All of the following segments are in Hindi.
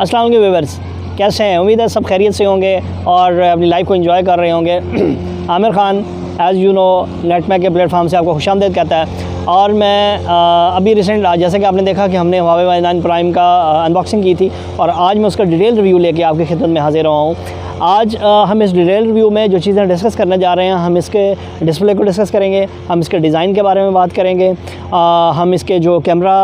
अस्सलाम वालेकुम व्यूअर्स, कैसे हैं? उम्मीद है सब खैरियत से होंगे और अपनी लाइफ को एंजॉय कर रहे होंगे। Aamir Khan as you know नेटमैक के प्लेटफॉर्म से आपको खुशामदीद कहता है। और मैं अभी रिसेंट जैसे कि आपने देखा कि हमने Huawei Y9 प्राइम का अनबॉक्सिंग की थी और आज मैं उसका डिटेल रिव्यू लेके आपकी खिदमत में हाजिर हुआ हूँ। आज हम इस डिटेल रिव्यू में जो चीज़ें डिस्कस करने जा रहे हैं, हम इसके डिस्प्ले को डिस्कस करेंगे, हम इसके डिज़ाइन के बारे में बात करेंगे, हम इसके जो कैमरा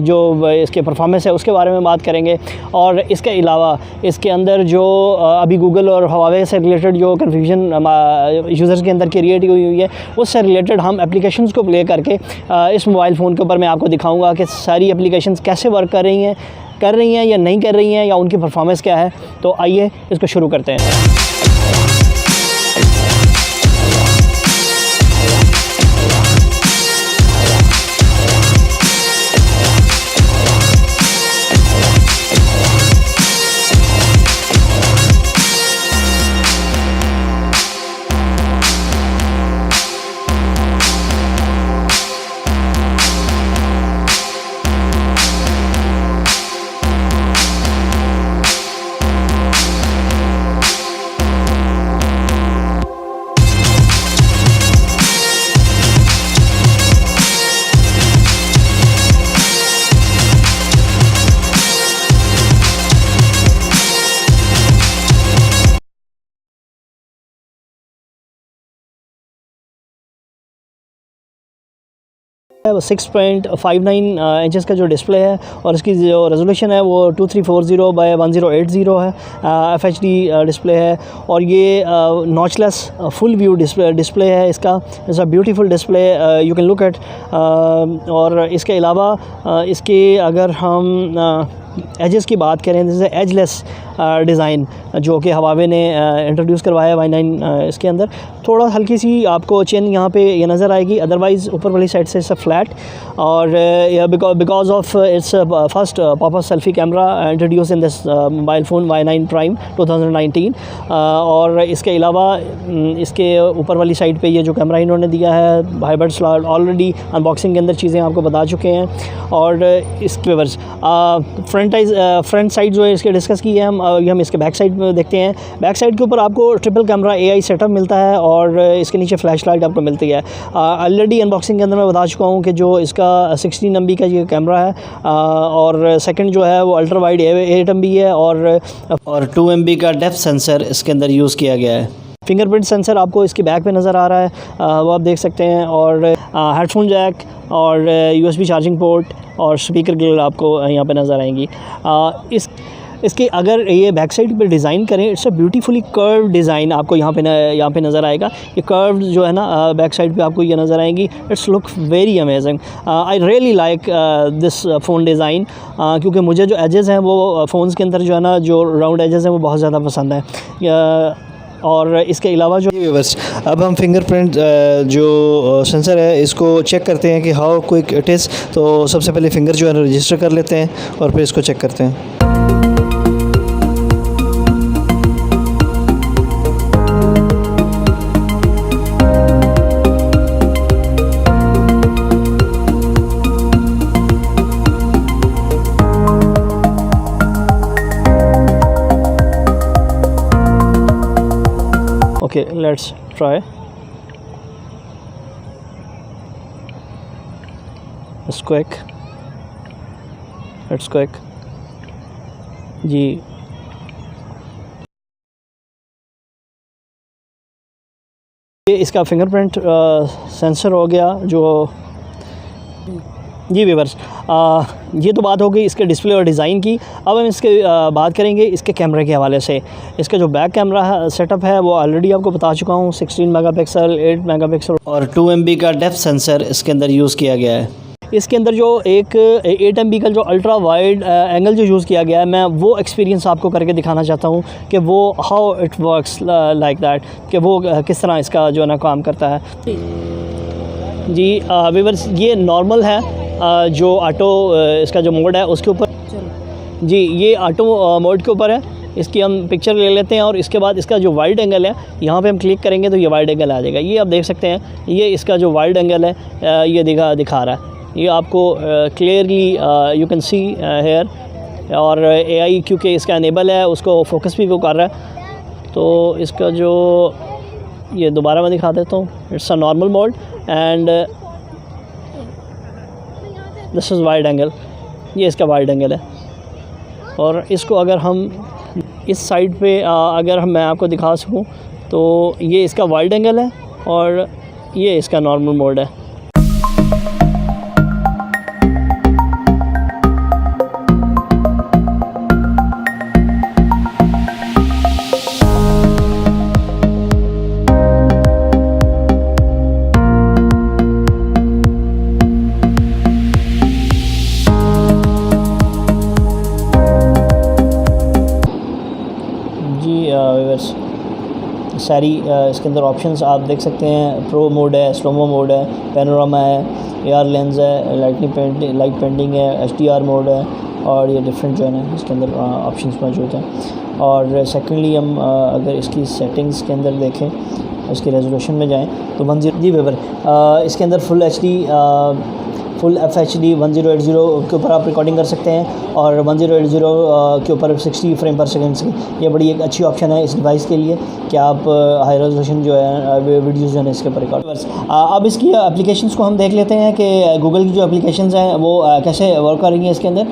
जो इसके परफॉर्मेंस है उसके बारे में बात करेंगे और इसके अलावा इसके अंदर जो अभी गूगल और Huawei से रिलेटेड जो कन्फ्यूजन यूज़र्स के अंदर क्रिएट हुई है उससे रिलेटेड हम एप्लीकेशंस को प्ले करके इस मोबाइल फ़ोन के ऊपर मैं आपको दिखाऊँगा कि सारी एप्लीकेशंस कैसे वर्क कर रही हैं या नहीं कर रही हैं या उनकी परफॉर्मेंस क्या है। तो आइए इसको शुरू करते हैं। वो 6.59 इंचेस का जो डिस्प्ले है और इसकी जो रेजोल्यूशन है वो 2340 बाय 1080 है। FHD डिस्प्ले है और ये नॉचलेस फुल व्यू डिस्प्ले है। इसका it's a beautiful display you can look at. और इसके अलावा इसके अगर हम एजेस की बात करें, जैसे एजलेस डिज़ाइन जो कि Huawei ने इंट्रोड्यूस करवाया है Y9 इसके अंदर थोड़ा हल्की सी आपको चेन यहाँ पे ये नज़र आएगी, अदरवाइज़ ऊपर वाली साइड से इससे फ्लैट। और because of its first popup selfie camera introduce in this mobile phone Y9 prime 2019। और इसके अलावा इसके ऊपर वाली साइड पे ये जो कैमरा इन्होंने दिया है हाइब्रिड स्लॉट, ऑलरेडी अनबॉक्सिंग के अंदर चीज़ें आपको बता चुके हैं। और इसके वर्स फ्रंट साइड जो है इसके डिस्कस की है हम इसके बैक साइड में देखते हैं। बैक साइड के ऊपर आपको ट्रिपल कैमरा AI सेटअप मिलता है और इसके नीचे फ्लैश लाइट आपको मिलती है। ऑलरेडी अनबॉक्सिंग के अंदर मैं बता चुका हूँ कि जो इसका 16 MB का ये कैमरा है और सेकंड जो है वो अल्ट्रा वाइड 8 MB है और 2 MB का डेप्थ सेंसर इसके अंदर यूज़ किया गया है। फिंगरप्रिंट सेंसर आपको इसके बैक पे नज़र आ रहा है, वो आप देख सकते हैं। और हेडफोन जैक और USB चार्जिंग पोर्ट और स्पीकर ग्रिल आपको यहाँ पे नज़र आएंगी। इसके अगर ये बैक साइड पे डिज़ाइन करें, it's a beautifully curve design आपको यहाँ पे नज़र आएगा। ये कर्व जो है ना बैक साइड पे आपको ये नज़र आएंगी। It's look very amazing. I really like this phone design क्योंकि मुझे जो एजेस हैं वो फ़ोन्स के अंदर जो है ना जो राउंड एजेस हैं वो बहुत ज़्यादा पसंद है। और इसके अलावा जो व्यूअर्स, अब हम फिंगरप्रिंट जो सेंसर है इसको चेक करते हैं कि हाउ क्विक इट इज़। तो सबसे पहले फिंगर जो है रजिस्टर कर लेते हैं और फिर इसको चेक करते हैं। Okay, let's try. It's quick. It's quick. जी ये इसका फिंगरप्रिंट सेंसर हो गया जो जी व्यूअर्स, ये तो बात हो गई इसके डिस्प्ले और डिज़ाइन की। अब हम इसके बात करेंगे इसके कैमरे के हवाले से। इसका जो बैक कैमरा सेटअप है वो ऑलरेडी आपको बता चुका हूँ, 16 मेगापिक्सल, 8 मेगापिक्सल और 2 MB का डेप्थ सेंसर इसके अंदर यूज़ किया गया है। इसके अंदर जो एक 8 MB का जो अल्ट्रा वाइड एंगल जो यूज़ किया गया है, मैं वो एक्सपीरियंस आपको करके दिखाना चाहता हूँ कि वो how it works like that, कि वो किस तरह इसका जो है ना काम करता है। जी व्यूअर्स, ये नॉर्मल है जो ऑटो इसका जो मोड है उसके ऊपर। जी ये ऑटो मोड के ऊपर है। इसकी हम पिक्चर ले लेते हैं और इसके बाद इसका जो वाइड एंगल है यहाँ पे हम क्लिक करेंगे तो ये वाइड एंगल आ जाएगा। ये आप देख सकते हैं, ये इसका जो वाइड एंगल है ये दिखा रहा है। ये आपको clearly you can see here और AI क्योंकि इसका अनेबल है उसको फोकस भी वो कर रहा है। तो इसका जो ये दोबारा मैं दिखा देता हूँ, it's a normal mode and this is wide angle, ये इसका वाइड एंगल है। और इसको अगर हम इस साइड पे अगर मैं आपको दिखा सकूँ तो ये इसका वाइड एंगल है और ये इसका नॉर्मल मोड है। सारी इसके अंदर ऑप्शंस आप देख सकते हैं। प्रो मोड है, स्लोमो मोड है, पैनोरामा है, AR लेंस है, लाइट पेंटिंग है, HDR मोड है और ये डिफरेंट जो है ना इसके अंदर ऑप्शंस मौजूद हैं। और सेकेंडली हम अगर इसकी सेटिंग्स के अंदर देखें, इसकी रेजोल्यूशन में जाएं तो 10 जी वेबर इसके अंदर फुल FHD 1080 के ऊपर आप रिकॉर्डिंग कर सकते हैं और 1080 के ऊपर 60 फ्रेम पर सेकंड की। ये बड़ी एक अच्छी ऑप्शन है इस डिवाइस के लिए कि आप हाई रेजोल्यूशन जो है वीडियोज़ जो है इसके ऊपर रिकॉर्ड। अब इसकी एप्लीकेशंस को हम देख लेते हैं कि गूगल की जो एप्लीकेशंस हैं वो कैसे वर्क कर रही हैं इसके अंदर।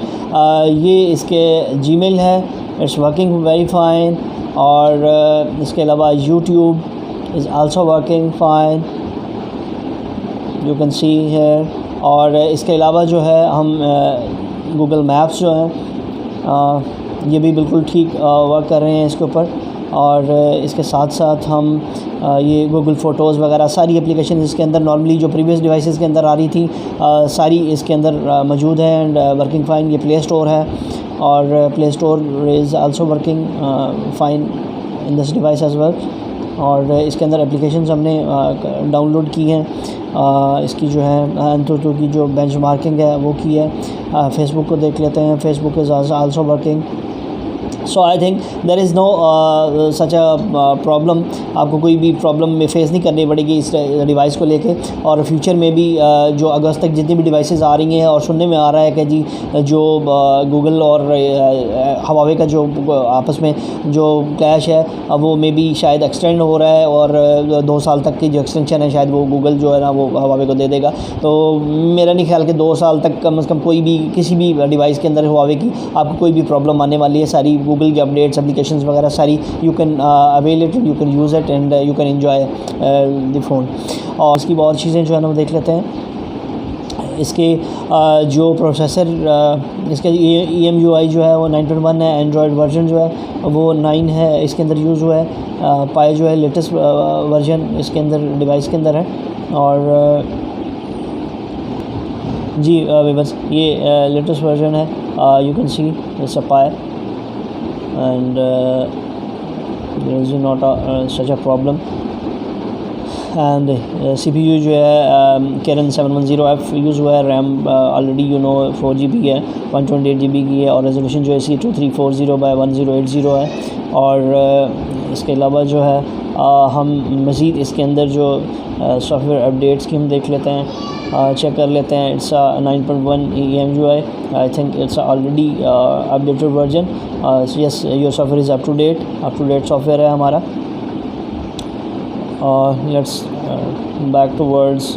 ये इसके Gmail है, इट्स वर्किंग वेरी फाइन। और इसके अलावा YouTube is also working fine, you can see here. और इसके अलावा जो है हम गूगल मैप्स जो है ये भी बिल्कुल ठीक वर्क कर रहे हैं इसके ऊपर। और इसके साथ साथ हम ये गूगल फ़ोटोज़ वगैरह सारी एप्लीकेशन इसके अंदर नॉर्मली जो प्रीवियस डिवाइसेस के अंदर आ रही थी सारी इसके अंदर मौजूद है एंड वर्किंग फ़ाइन। ये प्ले स्टोर है और play store is also working fine in this device as well. और इसके अंदर एप्लीकेशंस हमने डाउनलोड की हैं। इसकी जो है एंथ्रोटो की जो बेंचमार्किंग है वो की है। फेसबुक को देख लेते हैं, Facebook is also working. So I think there is no such a problem. आपको कोई भी प्रॉब्लम में फेस नहीं करनी पड़ेगी इस डिवाइस को लेके। और फ्यूचर में भी जो अगस्त तक जितनी भी डिवाइसेस आ रही हैं और सुनने में आ रहा है कि जी जो गूगल और हवावे का जो आपस में जो क्लैश है अब वो मे बी शायद एक्सटेंड हो रहा है और 2 साल तक की जो एक्सटेंशन है शायद वो गूगल जो है ना वो हवावे को दे देगा। तो मेरा नहीं ख्याल कि 2 साल तक कम से कम कोई भी किसी भी डिवाइस के अंदर हवावे की आपको कोई भी प्रॉब्लम आने वाली है। सारी गूगल की अपडेट्स एप्लीकेशंस वगैरह सारी you can avail it, you can use it and you can enjoy the phone. और इसकी बहुत चीज़ें जो है ना वो देख लेते हैं। इसके जो प्रोसेसर इसका EMUI जो है वो 9.1 है। एंड्रॉयड वर्जन जो है वो 9 है इसके अंदर यूज़ हुआ है। पाई जो है लेटेस्ट वर्जन इसके अंदर डिवाइस के अंदर है। और जी बस ये लेटेस्ट वर्जन है, you can see it's a pi and there is not such a problem। and CPU जो है Kirin 710F यूज़ हुआ है। RAM already you know 4GB है, 128GB की है। और रेजोल्यूशन जो है इसकी 2340x1080 है। और इसके अलावा जो है हम मज़ीद इसके अंदर जो सॉफ्टवेयर अपडेट्स की हम देख लेते हैं, चेक कर लेते हैं। It's 9.1 EMUI, I think it's already updated version. Yes your software is up to date software है हमारा। Let's back towards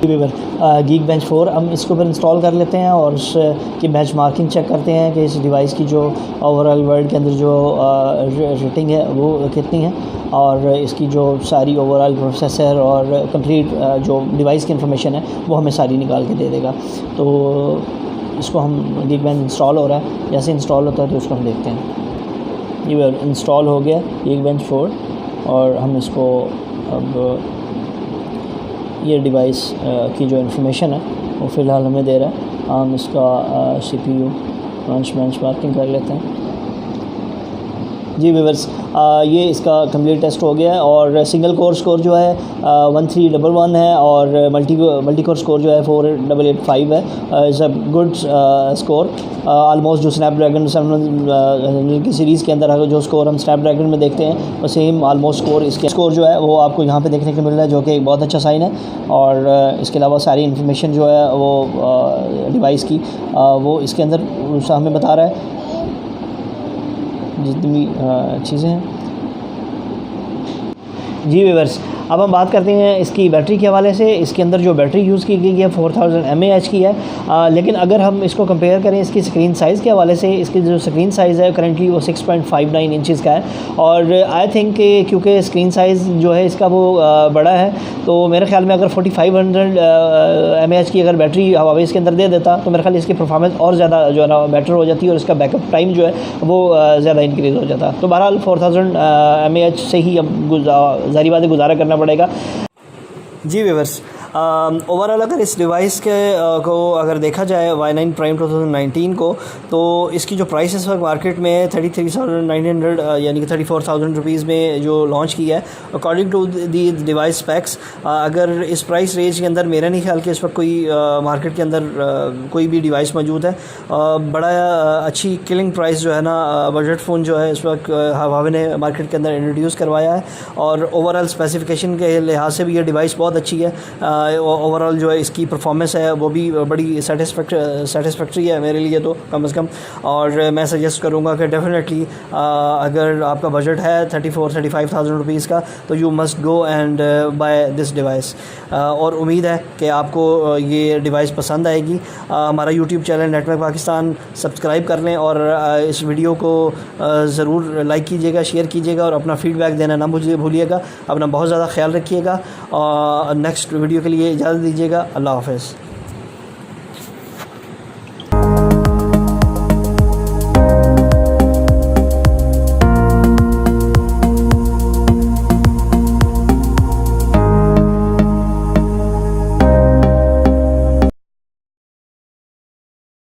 Geekbench 4 हम इसके ऊपर इंस्टॉल कर लेते हैं और उसकी बेंच मार्किंग चेक करते हैं कि इस डिवाइस की जो ओवरऑल वर्ल्ड के अंदर जो रेटिंग है वो कितनी है। और इसकी जो सारी ओवरऑल प्रोसेसर और कंप्लीट जो डिवाइस की इंफॉर्मेशन है वो हमें सारी निकाल के दे देगा। तो इसको हम Geekbench इंस्टॉल हो रहा है, जैसे इंस्टॉल होता है तो उसको हम देखते हैं। ये इंस्टॉल हो गया Geekbench 4 और हम इसको अब ये डिवाइस की जो इन्फॉर्मेशन है वो फ़िलहाल हमें दे रहा है। हम इसका CPU बेंचमार्किंग कर लेते हैं। जी व्यूअर्स ये इसका कंप्लीट टेस्ट हो गया है और सिंगल कोर स्कोर जो है 1311 है और मल्टी कोर स्कोर जो है 4885 है। Is a good score. Almost जो स्नैपड्रैगन 7 की सीरीज़ के अंदर जो स्कोर हम स्नैपड्रैगन में देखते हैं वो सेम आलमोस्ट स्कोर इसके स्कोर जो है वो आपको यहाँ पे देखने को मिल रहा है, जो कि एक बहुत अच्छा साइन है। और इसके अलावा सारी इन्फॉर्मेशन जो है वो डिवाइस की वो इसके अंदर हमें बता रहा है। जितनी भी चीज़ें हैं। जी व्यूअर्स, अब हम बात करते हैं इसकी बैटरी के हवाले से। इसके अंदर जो बैटरी यूज़ की गई है 4000 mAh की है, लेकिन अगर हम इसको कंपेयर करें इसकी स्क्रीन साइज़ के हवाले से, इसकी जो स्क्रीन साइज़ है करंटली वो 6.59 इंचज़ का है। और आई थिंक क्योंकि स्क्रीन साइज़ जो है इसका वो बड़ा है, तो मेरे ख्याल में अगर 4500 mAh की अगर बैटरी हवावे इसके अंदर दे देता तो मेरे ख्याल इसकी परफॉर्मेंस और ज़्यादा जो है ना बेटर हो जाती है और इसका बैकअप टाइम जो है वो ज़्यादा इंक्रीज़ हो जाता। तो बहरहाल 4000 mAh से ही अब ज़ाहिर बात है गुजारा करना पड़ेगा। जी व्यूअर्स, ओवरऑल अगर इस डिवाइस के को अगर देखा जाए Y9 Prime 2019 को, तो इसकी जो प्राइस इस वक्त मार्केट में 33,900 यानी कि 34,000 रुपीज़ में जो लॉन्च की है according to the device specs. अगर इस प्राइस रेंज के अंदर मेरा नहीं ख्याल कि इस वक्त कोई मार्केट के अंदर कोई भी डिवाइस मौजूद है। बड़ा अच्छी किलिंग प्राइस जो है ना बजट फ़ोन जो है इस वक्त हवावे ने मार्केट के अंदर इंट्रोड्यूस करवाया है, और ओवरऑल स्पेसिफिकेशन के लिहाज से भी ये डिवाइस बहुत अच्छी है। ओवरऑल जो है इसकी परफॉर्मेंस है वो भी बड़ी सेटिस्फैक्ट्री है मेरे लिए तो कम से कम। और मैं सजेस्ट करूँगा कि डेफिनेटली अगर आपका बजट है 34-35,000 रुपीज़ का, तो you must go and buy this device. और उम्मीद है कि आपको ये डिवाइस पसंद आएगी। हमारा YouTube channel network Pakistan subscribe कर लें और इस वीडियो को ज़रूर लाइक कीजिएगा, शेयर कीजिएगा और अपना फ़ीडबैक देना ना भूलिएगा। अपना बहुत ज़्यादा ख्याल रखिएगा और नेक्स्ट वीडियो के लिए इजाज़त दीजिएगा। अल्लाह हाफ़िज़।